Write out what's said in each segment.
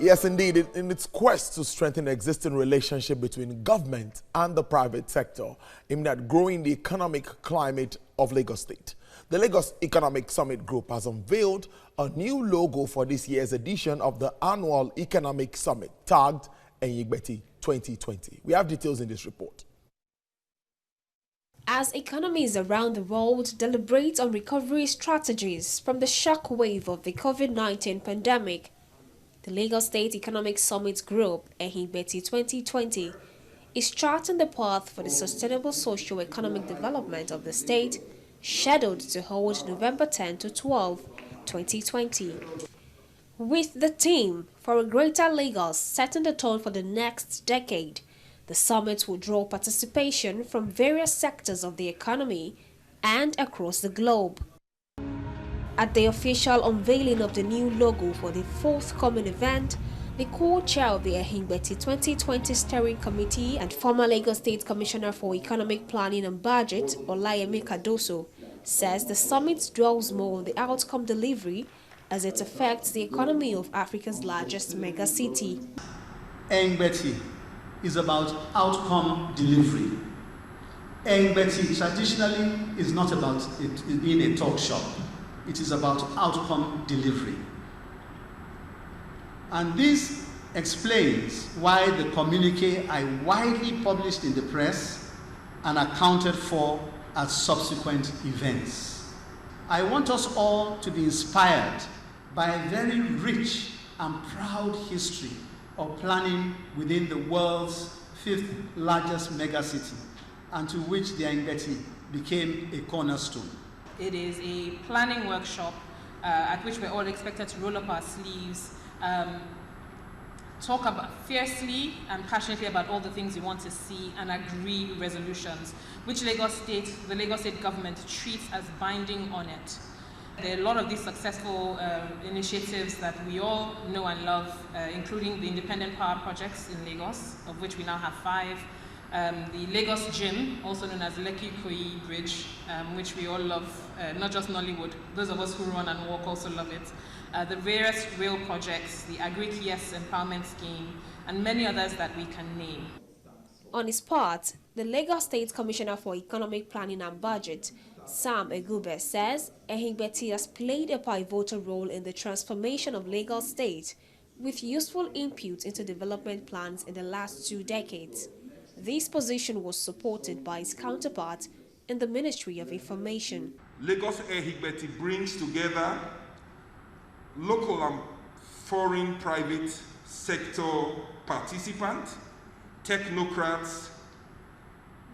Yes, indeed. In its quest to strengthen the existing relationship between government and the private sector, aimed at growing the economic climate of Lagos State, the Lagos Economic Summit Group has unveiled a new logo for this year's edition of the annual Economic Summit, tagged Ehingbetti 2020. We have details in this report. As economies around the world deliberate on recovery strategies from the shock wave of the COVID-19 pandemic, the Lagos State Economic Summit Group, EHINGBETI 2020, is charting the path for the sustainable socio-economic development of the state, scheduled to hold November 10 to 12, 2020. With the theme for a greater Lagos setting the tone for the next decade, the summit will draw participation from various sectors of the economy and across the globe. At the official unveiling of the new logo for the forthcoming event, the co-chair of the Ehingbetti 2020 Steering Committee and former Lagos State Commissioner for Economic Planning and Budget, Olayemi Kadoso, says the summit dwells more on the outcome delivery as it affects the economy of Africa's largest megacity. Ehingbetti is about outcome delivery. Ehingbetti traditionally is not about it being a talk shop. It is about outcome delivery. And this explains why the communique I widely published in the press and accounted for at subsequent events. I want us all to be inspired by a very rich and proud history of planning within the world's 5th largest megacity, and to which the Ehingbetti became a cornerstone. It is a planning workshop at which we're all expected to roll up our sleeves, talk about fiercely and passionately about all the things we want to see, and agree resolutions, which the Lagos State government treats as binding on it. There are a lot of these successful initiatives that we all know and love, including the independent power projects in Lagos, of which we now have 5. The Lagos Gym, also known as Lekki Ikoyi Bridge, which we all love, not just Nollywood, those of us who run and walk also love it. The various rail projects, the Agri-Yes Empowerment Scheme, and many others that we can name. On his part, the Lagos State Commissioner for Economic Planning and Budget, Sam Egube, says Ehingbetti has played a pivotal role in the transformation of Lagos State, with useful input into development plans in the last 2 decades. This position was supported by his counterpart in the Ministry of Information. Lagos Ehingbetti brings together local and foreign private sector participants, technocrats,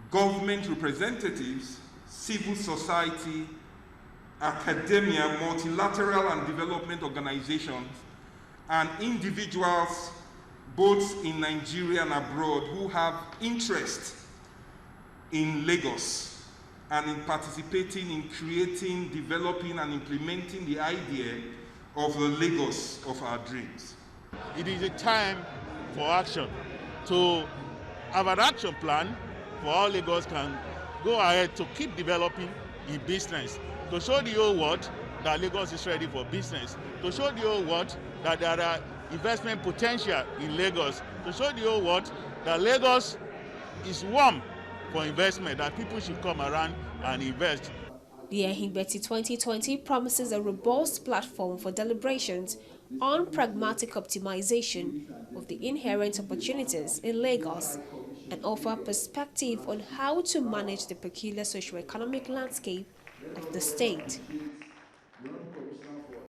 government representatives, civil society, academia, multilateral and development organizations, and individuals both in Nigeria and abroad who have interest in Lagos and in participating in creating, developing, and implementing the idea of the Lagos of our dreams. It is a time for action, to have an action plan for how Lagos can go ahead to keep developing in business, to show the whole world that Lagos is ready for business, to show the whole world that there are investment potential in Lagos, to show the whole world that Lagos is warm for investment, that people should come around and invest. The Ehingbetti 2020 promises a robust platform for deliberations on pragmatic optimization of the inherent opportunities in Lagos and offer perspective on how to manage the peculiar socio-economic landscape of the state.